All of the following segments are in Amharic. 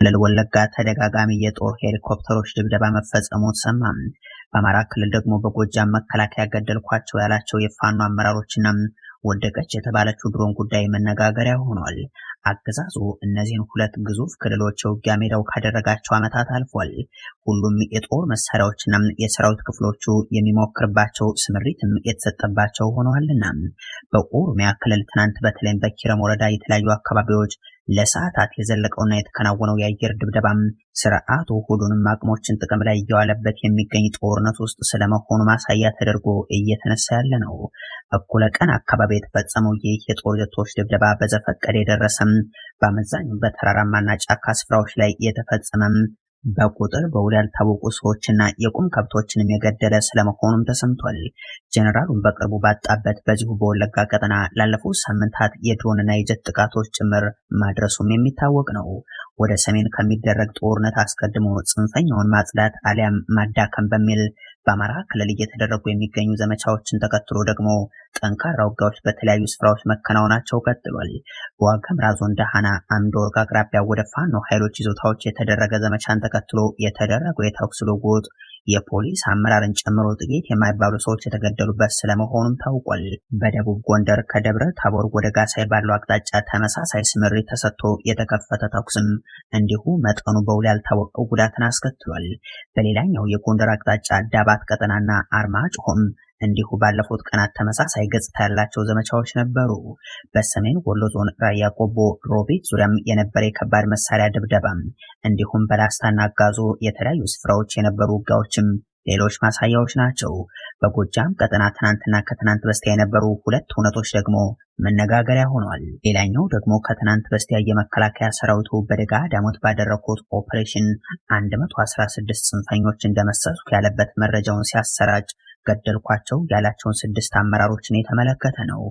ክልል ወለጋ ተደጋጋሚ የጦር ሄሊኮፕተሮች ድብደባ መፈጸሙን ሰማ። በአማራ ክልል ደግሞ በጎጃም መከላከያ ገደልኳቸው ያላቸው የፋኖ አመራሮችና ወደቀች የተባለችው ድሮን ጉዳይ መነጋገሪያ ሆኗል። አገዛዙ እነዚህን ሁለት ግዙፍ ክልሎች የውጊያ ሜዳው ካደረጋቸው ዓመታት አልፏል። ሁሉም የጦር መሳሪያዎችና የሰራዊት ክፍሎቹ የሚሞክርባቸው ስምሪትም የተሰጠባቸው ሆነዋልና በኦሮሚያ ክልል ትናንት በተለይም በኪረም ወረዳ የተለያዩ አካባቢዎች ለሰዓታት የዘለቀውና የተከናወነው የአየር ድብደባም ስርዓቱ ሁሉንም አቅሞችን ጥቅም ላይ እያዋለበት የሚገኝ ጦርነት ውስጥ ስለመሆኑ ማሳያ ተደርጎ እየተነሳ ያለ ነው። እኩለ ቀን አካባቢ የተፈጸመው ይህ የጦር ጀቶች ድብደባ በዘፈቀደ የደረሰም በአመዛኙ በተራራማና ጫካ ስፍራዎች ላይ የተፈጸመም በቁጥር በውል ያልታወቁ ሰዎችና የቁም ከብቶችንም የገደለ ስለመሆኑም ተሰምቷል። ጀነራሉን በቅርቡ ባጣበት በዚሁ በወለጋ ቀጠና ላለፉት ሳምንታት የድሮንና የጀት ጥቃቶች ጭምር ማድረሱም የሚታወቅ ነው። ወደ ሰሜን ከሚደረግ ጦርነት አስቀድሞ ጽንፈኛውን ማጽዳት አሊያም ማዳከም በሚል በአማራ ክልል እየተደረጉ የሚገኙ ዘመቻዎችን ተከትሎ ደግሞ ጠንካራ ውጊያዎች በተለያዩ ስፍራዎች መከናወናቸው ቀጥሏል። በዋግኽምራ ዞን ደሃና አምዶወርቅ አቅራቢያ ወደ ፋኖ ኃይሎች ይዞታዎች የተደረገ ዘመቻን ተከትሎ የተደረገው የተኩስ ልውውጥ የፖሊስ አመራርን ጨምሮ ጥቂት የማይባሉ ሰዎች የተገደሉበት ስለመሆኑም ታውቋል። በደቡብ ጎንደር ከደብረ ታቦር ወደ ጋሳይ ባለው አቅጣጫ ተመሳሳይ ስምሪት ተሰጥቶ የተከፈተ ተኩስም እንዲሁ መጠኑ በውል ያልታወቀው ጉዳትን አስከትሏል። በሌላኛው የጎንደር አቅጣጫ ዳባት ቀጠናና አርማጭሆም እንዲሁ ባለፉት ቀናት ተመሳሳይ ገጽታ ያላቸው ዘመቻዎች ነበሩ። በሰሜን ወሎ ዞን ራያ ቆቦ ሮቢት ዙሪያም የነበረ የከባድ መሳሪያ ድብደባም እንዲሁም በላስታና አጋዞ የተለያዩ ስፍራዎች የነበሩ ውጊያዎችም ሌሎች ማሳያዎች ናቸው። በጎጃም ቀጠና ትናንትና ከትናንት በስቲያ የነበሩ ሁለት ሁነቶች ደግሞ መነጋገሪያ ሆኗል። ሌላኛው ደግሞ ከትናንት በስቲያ የመከላከያ ሰራዊቱ በደጋ ዳሞት ባደረጉት ኦፕሬሽን 116 ጽንፈኞች እንደመሰሱ ያለበት መረጃውን ሲያሰራጭ ገደልኳቸው ያላቸውን 6 አመራሮችን የተመለከተ ነው።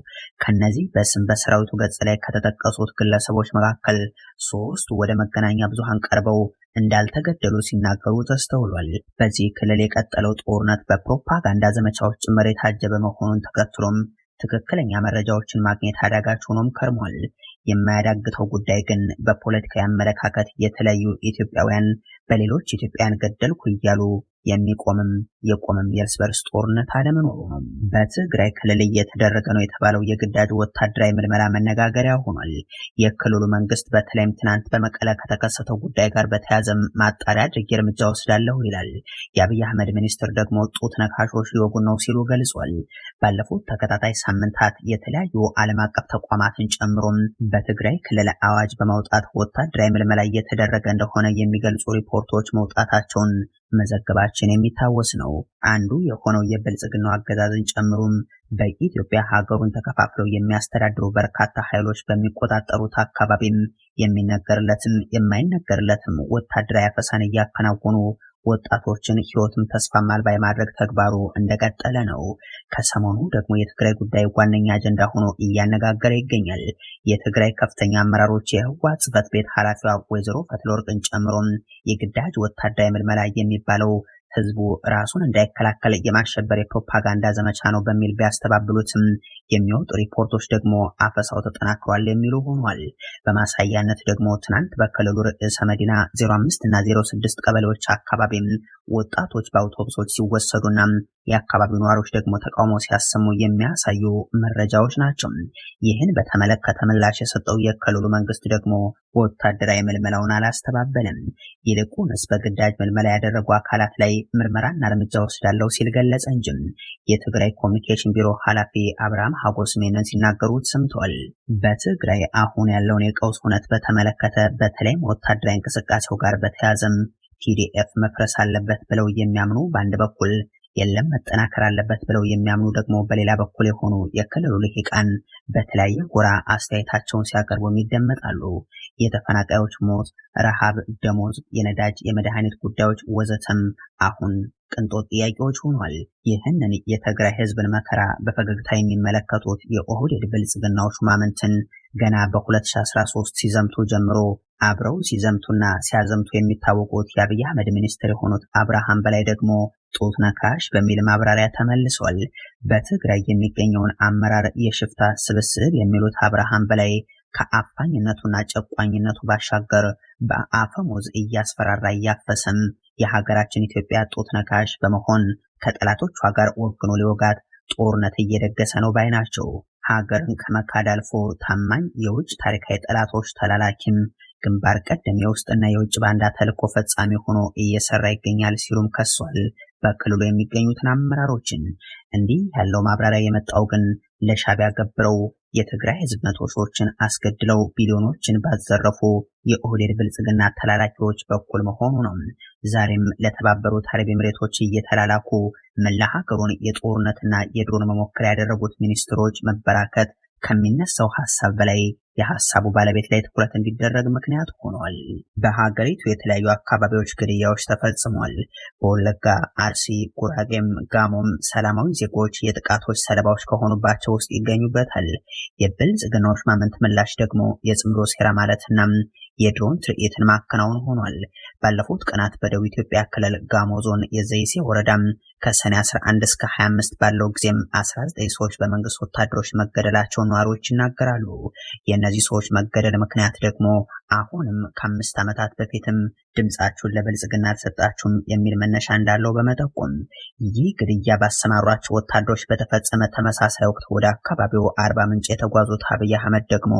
ከነዚህ በስም በሰራዊቱ ገጽ ላይ ከተጠቀሱት ግለሰቦች መካከል 3 ወደ መገናኛ ብዙሃን ቀርበው እንዳልተገደሉ ሲናገሩ ተስተውሏል። በዚህ ክልል የቀጠለው ጦርነት በፕሮፓጋንዳ ዘመቻዎች ጭምር የታጀበ መሆኑን ተከትሎም ትክክለኛ መረጃዎችን ማግኘት አዳጋች ሆኖም ከርሟል። የማያዳግተው ጉዳይ ግን በፖለቲካዊ አመለካከት የተለያዩ ኢትዮጵያውያን በሌሎች ኢትዮጵያውያን ገደልኩ እያሉ የሚቆምም የቆመም የእርስ በርስ ጦርነት አለመኖሩ ነው። በትግራይ ክልል እየተደረገ ነው የተባለው የግዳጅ ወታደራዊ ምልመላ መነጋገሪያ ሆኗል። የክልሉ መንግስት በተለይም ትናንት በመቀለ ከተከሰተው ጉዳይ ጋር በተያያዘ ማጣሪያ አድርጌ እርምጃ ወስዳለሁ ይላል። የአብይ አህመድ ሚኒስትር ደግሞ ጡት ነካሾች ሊወጉን ነው ሲሉ ገልጿል። ባለፉት ተከታታይ ሳምንታት የተለያዩ ዓለም አቀፍ ተቋማትን ጨምሮም በትግራይ ክልል አዋጅ በማውጣት ወታደራዊ ምልመላ እየተደረገ እንደሆነ የሚገልጹ ሪፖርቶች መውጣታቸውን መዘገባችን የሚታወስ ነው። አንዱ የሆነው የብልጽግናው አገዛዝን ጨምሮም በኢትዮጵያ ሀገሩን ተከፋፍለው የሚያስተዳድሩ በርካታ ኃይሎች በሚቆጣጠሩት አካባቢም የሚነገርለትም የማይነገርለትም ወታደራዊ አፈሳን እያከናወኑ ወጣቶችን ህይወትም ተስፋ አልባ የማድረግ ተግባሩ እንደቀጠለ ነው። ከሰሞኑ ደግሞ የትግራይ ጉዳይ ዋነኛ አጀንዳ ሆኖ እያነጋገረ ይገኛል። የትግራይ ከፍተኛ አመራሮች የህወሓት ጽሕፈት ቤት ኃላፊዋ ወይዘሮ ፈትለወርቅን ጨምሮም የግዳጅ ወታደራዊ ምልመላ የሚባለው ህዝቡ ራሱን እንዳይከላከል የማሸበር የፕሮፓጋንዳ ዘመቻ ነው በሚል ቢያስተባብሉትም የሚወጡ ሪፖርቶች ደግሞ አፈሳው ተጠናክሯል የሚሉ ሆኗል። በማሳያነት ደግሞ ትናንት በክልሉ ርዕሰ መዲና 05 እና 06 ቀበሌዎች አካባቢም ወጣቶች በአውቶቡሶች ሲወሰዱና የአካባቢው ነዋሪዎች ደግሞ ተቃውሞ ሲያሰሙ የሚያሳዩ መረጃዎች ናቸው። ይህን በተመለከተ ምላሽ የሰጠው የክልሉ መንግስት ደግሞ ወታደራዊ ምልመላውን አላስተባበለም። ይልቁንስ በግዳጅ ምልመላ ያደረጉ አካላት ላይ ምርመራና እርምጃ ወስዳለሁ ሲል ገለጸ እንጂ የትግራይ ኮሚኒኬሽን ቢሮ ኃላፊ አብርሃም ሀጎስ ሜነን ሲናገሩት ሰምተዋል። በትግራይ አሁን ያለውን የቀውስ ሁኔታ በተመለከተ በተለይም ወታደራዊ እንቅስቃሴው ጋር በተያያዘም ቲዲኤፍ መፍረስ አለበት ብለው የሚያምኑ በአንድ በኩል የለም መጠናከር አለበት ብለው የሚያምኑ ደግሞ በሌላ በኩል የሆኑ የክልሉ ልሂቃን በተለያየ ጎራ አስተያየታቸውን ሲያቀርቡ ይደመጣሉ። የተፈናቃዮች ሞት፣ ረሃብ፣ ደሞዝ፣ የነዳጅ የመድኃኒት ጉዳዮች ወዘተም አሁን ቅንጦት ጥያቄዎች ሆኗል። ይህንን የትግራይ ህዝብን መከራ በፈገግታ የሚመለከቱት የኦህዴድ ብልጽግናው ሹማምንትን ገና በ2013 ሲዘምቱ ጀምሮ አብረው ሲዘምቱና ሲያዘምቱ የሚታወቁት የአብይ አህመድ ሚኒስትር የሆኑት አብርሃም በላይ ደግሞ ጡት ነካሽ በሚል ማብራሪያ ተመልሷል። በትግራይ የሚገኘውን አመራር የሽፍታ ስብስብ የሚሉት አብርሃም በላይ ከአፋኝነቱና ጨቋኝነቱ ባሻገር በአፈሙዝ እያስፈራራ እያፈሰም የሀገራችን ኢትዮጵያ ጡት ነካሽ በመሆን ከጠላቶቿ ጋር ወግኖ ሊወጋት ጦርነት እየደገሰ ነው ባይ ናቸው። ሀገርን ከመካድ አልፎ ታማኝ የውጭ ታሪካዊ ጠላቶች ተላላኪም ግንባር ቀደም የውስጥና የውጭ ባንዳ ተልዕኮ ፈጻሚ ሆኖ እየሰራ ይገኛል ሲሉም ከሷል። በክልሉ የሚገኙትን አመራሮችን እንዲህ ያለው ማብራሪያ የመጣው ግን ለሻዕቢያ ገብረው የትግራይ ህዝብ መቶ ሺዎችን አስገድለው ቢሊዮኖችን ባዘረፉ የኦህዴድ ብልጽግና ተላላኪዎች በኩል መሆኑ ነው። ዛሬም ለተባበሩት አረብ ኤምሬቶች እየተላላኩ መላ ሀገሩን የጦርነትና የድሮን መሞከሪያ ያደረጉት ሚኒስትሮች መበራከት ከሚነሳው ሐሳብ በላይ የሐሳቡ ባለቤት ላይ ትኩረት እንዲደረግ ምክንያት ሆኗል። በሀገሪቱ የተለያዩ አካባቢዎች ግድያዎች ተፈጽሟል። በወለጋ፣ አርሲ፣ ጉራጌም ጋሞም ሰላማዊ ዜጎች የጥቃቶች ሰለባዎች ከሆኑባቸው ውስጥ ይገኙበታል። የብልጽግናዎች ማመንት ምላሽ ደግሞ የጽምዶ ሴራ ማለትና የድሮን ትርኢትን ማከናወን ሆኗል። ባለፉት ቀናት በደቡብ ኢትዮጵያ ክልል ጋሞ ዞን የዘይሴ ወረዳም ከሰኔ 11 እስከ 25 ባለው ጊዜም 19 ሰዎች በመንግስት ወታደሮች መገደላቸውን ነዋሪዎች ይናገራሉ። የእነዚህ ሰዎች መገደል ምክንያት ደግሞ አሁንም ከ5 ዓመታት በፊትም ድምጻችሁን ለብልጽግና አልሰጣችሁም የሚል መነሻ እንዳለው በመጠቆም ይህ ግድያ ባሰማሯቸው ወታደሮች በተፈጸመ ተመሳሳይ ወቅት ወደ አካባቢው አርባ ምንጭ የተጓዙት አብይ አህመድ ደግሞ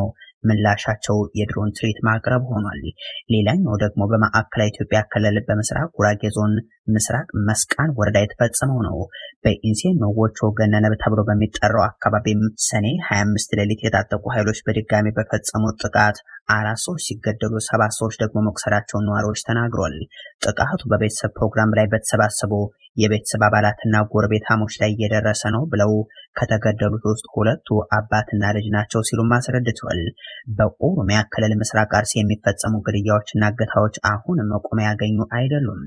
ምላሻቸው የድሮን ትርኢት ማቅረብ ሆኗል። ሌላኛው ደግሞ በማዕከላዊ ኢትዮጵያ ክልል በምስራቅ ጉራጌ ዞን ምስራቅ መስቃን ወረዳ የተፈጸመው ነው። በኢንሴን ወቾ ገነነብ ተብሎ በሚጠራው አካባቢም ሰኔ 25 ሌሊት የታጠቁ ኃይሎች በድጋሚ በፈጸሙት ጥቃት 4 ሰዎች ሲገደሉ 7 ሰዎች ደግሞ መቁሰላቸውን ነዋሪዎች ተናግሯል። ጥቃቱ በቤተሰብ ፕሮግራም ላይ በተሰባሰቡ የቤተሰብ አባላትና ጎረቤታሞች ላይ እየደረሰ ነው ብለው ከተገደሉት ውስጥ 2ቱ አባትና ልጅ ናቸው ሲሉም አስረድተዋል። በኦሮሚያ ክልል ምስራቅ አርሲ የሚፈጸሙ ግድያዎችና እገታዎች አሁን መቆሚያ ያገኙ አይደሉም።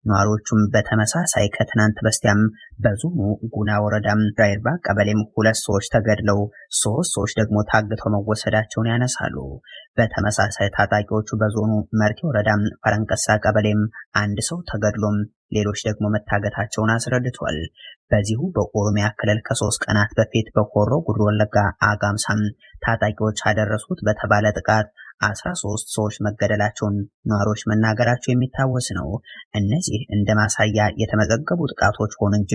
ነዋሪዎቹም በተመሳሳይ ከትናንት በስቲያም በዞኑ ጉና ወረዳም ራይርባ ቀበሌም 2 ሰዎች ተገድለው 3 ሰዎች ደግሞ ታግተው መወሰዳቸውን ያነሳሉ። በተመሳሳይ ታጣቂዎቹ በዞኑ መርቲ ወረዳም ፈረንቀሳ ቀበሌም 1 ሰው ተገድሎም ሌሎች ደግሞ መታገታቸውን አስረድቷል። በዚሁ በኦሮሚያ ክልል ከ3 ቀናት በፊት በሆሮ ጉዱሩ ወለጋ አጋምሳም ታጣቂዎች አደረሱት በተባለ ጥቃት 13 ሰዎች መገደላቸውን ነዋሪዎች መናገራቸው የሚታወስ ነው። እነዚህ እንደ ማሳያ የተመዘገቡ ጥቃቶች ሆኑ እንጂ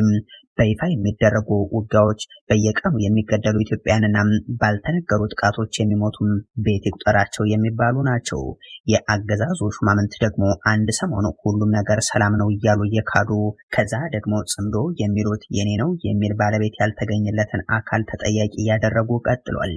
በይፋ የሚደረጉ ውጊያዎች፣ በየቀኑ የሚገደሉ ኢትዮጵያውያንና ባልተነገሩ ጥቃቶች የሚሞቱም ቤት ይቁጠራቸው የሚባሉ ናቸው። የአገዛዙ ሹማምንት ደግሞ አንድ ሰሞኑ ሁሉም ነገር ሰላም ነው እያሉ እየካዱ ከዛ ደግሞ ጽምዶ የሚሉት የኔ ነው የሚል ባለቤት ያልተገኘለትን አካል ተጠያቂ እያደረጉ ቀጥሏል።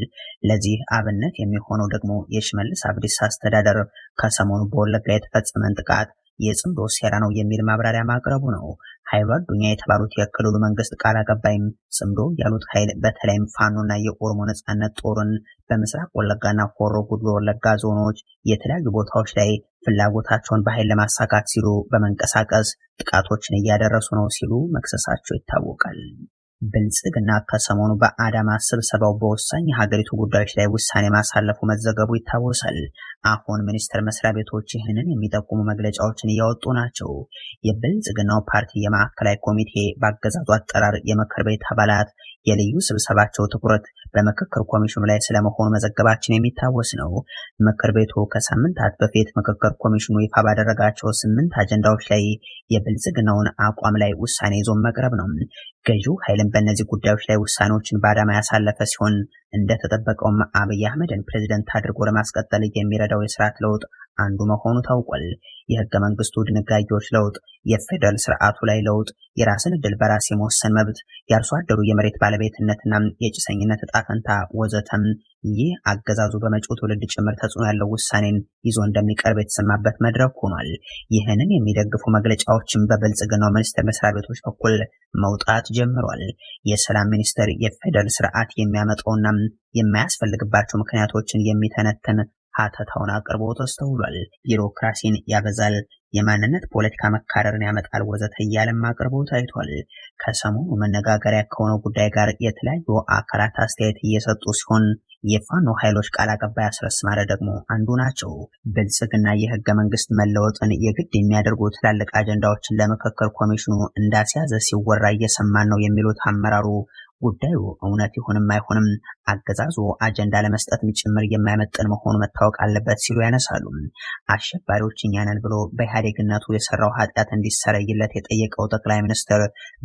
ለዚህ አብነት የሚሆነው ደግሞ የሽመልስ አብዲሳ አስተዳደር ከሰሞኑ በወለጋ የተፈጸመን ጥቃት የጽምዶ ሴራ ነው የሚል ማብራሪያ ማቅረቡ ነው። ኃይሉ አዱኛ የተባሉት የክልሉ መንግስት ቃል አቀባይም ጽምዶ ያሉት ኃይል በተለይም ፋኖና የኦሮሞ ነጻነት ጦርን በምስራቅ ወለጋና ሆሮ ጉዱሩ ወለጋ ዞኖች የተለያዩ ቦታዎች ላይ ፍላጎታቸውን በኃይል ለማሳካት ሲሉ በመንቀሳቀስ ጥቃቶችን እያደረሱ ነው ሲሉ መክሰሳቸው ይታወቃል። ብልጽግና ከሰሞኑ በአዳማ ስብሰባው በወሳኝ የሀገሪቱ ጉዳዮች ላይ ውሳኔ ማሳለፉ መዘገቡ ይታወሳል። አሁን ሚኒስቴር መስሪያ ቤቶች ይህንን የሚጠቁሙ መግለጫዎችን እያወጡ ናቸው። የብልጽግናው ፓርቲ የማዕከላዊ ኮሚቴ በአገዛዙ አጠራር የምክር ቤት አባላት የልዩ ስብሰባቸው ትኩረት በምክክር ኮሚሽኑ ላይ ስለመሆኑ መዘገባችን የሚታወስ ነው። ምክር ቤቱ ከሳምንታት በፊት ምክክር ኮሚሽኑ ይፋ ባደረጋቸው 8 አጀንዳዎች ላይ የብልጽግናውን አቋም ላይ ውሳኔ ይዞ መቅረብ ነው። ገዢው ኃይልን በእነዚህ ጉዳዮች ላይ ውሳኔዎችን በአዳማ ያሳለፈ ሲሆን እንደተጠበቀውም አብይ አህመድን ፕሬዝደንት አድርጎ ለማስቀጠል የሚረዳው የስርዓት ለውጥ አንዱ መሆኑ ታውቋል። የህገ መንግስቱ ድንጋጌዎች ለውጥ፣ የፌደራል ስርዓቱ ላይ ለውጥ፣ የራስን ዕድል በራስ የመወሰን መብት፣ የአርሶ አደሩ የመሬት ባለቤትነትና የጭሰኝነት ዕጣ ፈንታ ወዘተም ይህ አገዛዙ በመጪው ትውልድ ጭምር ተጽዕኖ ያለው ውሳኔን ይዞ እንደሚቀርብ የተሰማበት መድረክ ሆኗል። ይህንን የሚደግፉ መግለጫዎችን በብልጽግናው ሚኒስቴር መስሪያ ቤቶች በኩል መውጣት ጀምሯል። የሰላም ሚኒስቴር የፌደራል ስርዓት የሚያመጣውና የማያስፈልግባቸው ምክንያቶችን የሚተነትን ሀተታውን አቅርቦ ተስተውሏል። ቢሮክራሲን ያበዛል፣ የማንነት ፖለቲካ መካረርን ያመጣል ወዘተ እያለም አቅርቦ ታይቷል። ከሰሞኑ መነጋገሪያ ከሆነው ጉዳይ ጋር የተለያዩ አካላት አስተያየት እየሰጡ ሲሆን የፋኖ ኃይሎች ቃል አቀባይ አስረስ ማረ ደግሞ አንዱ ናቸው። ብልጽግና የህገ መንግስት መለወጥን የግድ የሚያደርጉ ትላልቅ አጀንዳዎችን ለምክክር ኮሚሽኑ እንዳስያዘ ሲወራ እየሰማን ነው የሚሉት አመራሩ ጉዳዩ እውነት ይሁንም አይሆንም አገዛዙ አጀንዳ ለመስጠት ጭምር የማይመጥን መሆኑ መታወቅ አለበት ሲሉ ያነሳሉ። አሸባሪዎች እኛ ነን ብሎ በኢህአዴግነቱ የሰራው ኃጢአት እንዲሰረይለት የጠየቀው ጠቅላይ ሚኒስትር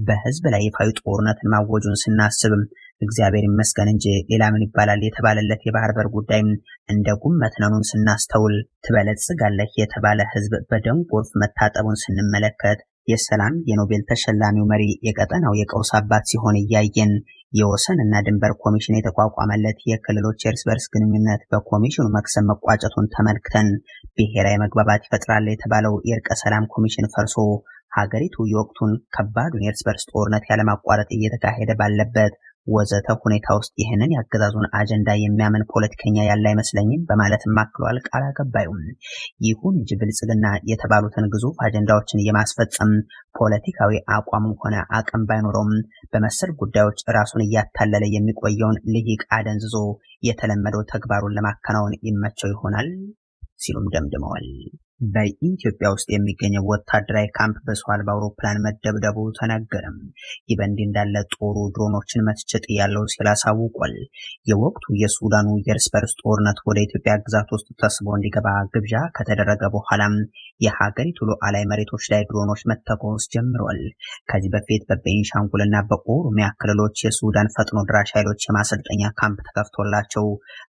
በህዝብ ላይ ይፋዊ ጦርነትን ማወጁን ስናስብ እግዚአብሔር ይመስገን እንጂ ሌላ ምን ይባላል የተባለለት የባህር በር ጉዳይ እንደ ጉም መትነኑን ስናስተውል ትበለጽጋለህ የተባለ ህዝብ በደም ጎርፍ መታጠቡን ስንመለከት የሰላም የኖቤል ተሸላሚው መሪ የቀጠናው የቀውስ አባት ሲሆን እያየን የወሰን እና ድንበር ኮሚሽን የተቋቋመለት የክልሎች የእርስ በርስ ግንኙነት በኮሚሽኑ መክሰም መቋጨቱን ተመልክተን ብሔራዊ መግባባት ይፈጥራል የተባለው የእርቀ ሰላም ኮሚሽን ፈርሶ ሀገሪቱ የወቅቱን ከባዱን የእርስ በርስ ጦርነት ያለማቋረጥ እየተካሄደ ባለበት ወዘተ ሁኔታ ውስጥ ይህንን ያገዛዙን አጀንዳ የሚያምን ፖለቲከኛ ያለ አይመስለኝም በማለትም አክሏል ቃል አቀባዩም። ይሁን እንጂ ብልጽግና የተባሉትን ግዙፍ አጀንዳዎችን የማስፈጸም ፖለቲካዊ አቋምም ሆነ አቅም ባይኖረውም በመሰል ጉዳዮች ራሱን እያታለለ የሚቆየውን ልሂቅ አደንዝዞ የተለመደው ተግባሩን ለማከናወን ይመቸው ይሆናል ሲሉም ደምድመዋል። በኢትዮጵያ ውስጥ የሚገኘው ወታደራዊ ካምፕ በሰው አልባ አውሮፕላን መደብደቡ ተነገረም። ይህ በእንዲህ እንዳለ ጦሩ ድሮኖችን መትቸት ያለው ሲል አሳውቋል። የወቅቱ የሱዳኑ የእርስ በርስ ጦርነት ወደ ኢትዮጵያ ግዛት ውስጥ ተስቦ እንዲገባ ግብዣ ከተደረገ በኋላም የሀገሪቱ ሉዓላዊ መሬቶች ላይ ድሮኖች መተኮስ ጀምረዋል። ከዚህ በፊት በቤንሻንጉልና በኦሮሚያ ክልሎች የሱዳን ፈጥኖ ድራሽ ኃይሎች የማሰልጠኛ ካምፕ ተከፍቶላቸው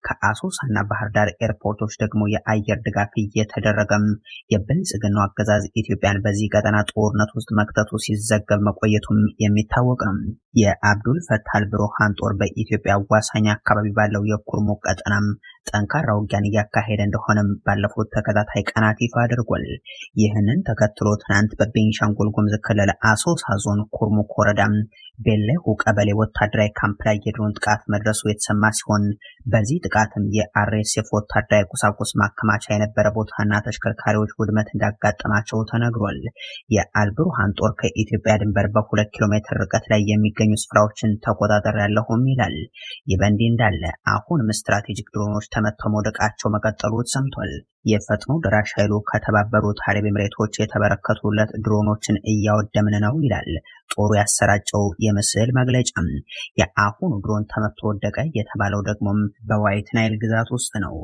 ከአሶሳና ባህር ዳር ኤርፖርቶች ደግሞ የአየር ድጋፍ እየተደረገም የብልጽግናው አገዛዝ ኢትዮጵያን በዚህ ቀጠና ጦርነት ውስጥ መክተቱ ሲዘገብ መቆየቱም የሚታወቅ ነው። የአብዱል ፈታህ አልቡርሃን ጦር በኢትዮጵያ አዋሳኝ አካባቢ ባለው የኩርሙክ ቀጠናም ጠንካራ ውጊያን እያካሄደ እንደሆነም ባለፉት ተከታታይ ቀናት ይፋ አድርጓል። ይህንን ተከትሎ ትናንት በቤንሻንጉል ጉሙዝ ክልል አሶሳ ዞን ኩርሙክ ወረዳ ቤሌሁ ቀበሌ ወታደራዊ ካምፕ ላይ የድሮን ጥቃት መድረሱ የተሰማ ሲሆን በዚህ ጥቃትም የአርኤስኤፍ ወታደራዊ ቁሳቁስ ማከማቻ የነበረ ቦታና ተሽከርካሪዎች ውድመት እንዳጋጠማቸው ተነግሯል። የአልቡርሃን ጦር ከኢትዮጵያ ድንበር በ2 ኪሎ ሜትር ርቀት ላይ የሚገኙ ስፍራዎችን ተቆጣጠር ያለሁም ይላል። ይህ በእንዲህ እንዳለ አሁንም ስትራቴጂክ ድሮኖች ተመተው መውደቃቸው መቀጠሉ ሰምቷል። የፈጥኖ ደራሽ ኃይሉ ከተባበሩት አረብ ኤምሬቶች የተበረከቱለት ድሮኖችን እያወደምን ነው ይላል ጦሩ ያሰራጨው የምስል መግለጫ። የአሁኑ ድሮን ተመቶ ወደቀ የተባለው ደግሞ በዋይት ናይል ግዛት ውስጥ ነው።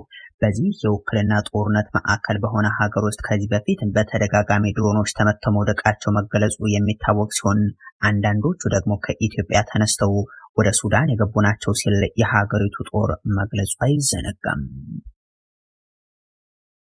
በዚህ የውክልና ጦርነት ማዕከል በሆነ ሀገር ውስጥ ከዚህ በፊት በተደጋጋሚ ድሮኖች ተመተው መውደቃቸው መገለጹ የሚታወቅ ሲሆን አንዳንዶቹ ደግሞ ከኢትዮጵያ ተነስተው ወደ ሱዳን የገቡ ናቸው ሲል የሀገሪቱ ጦር መግለጹ አይዘነጋም።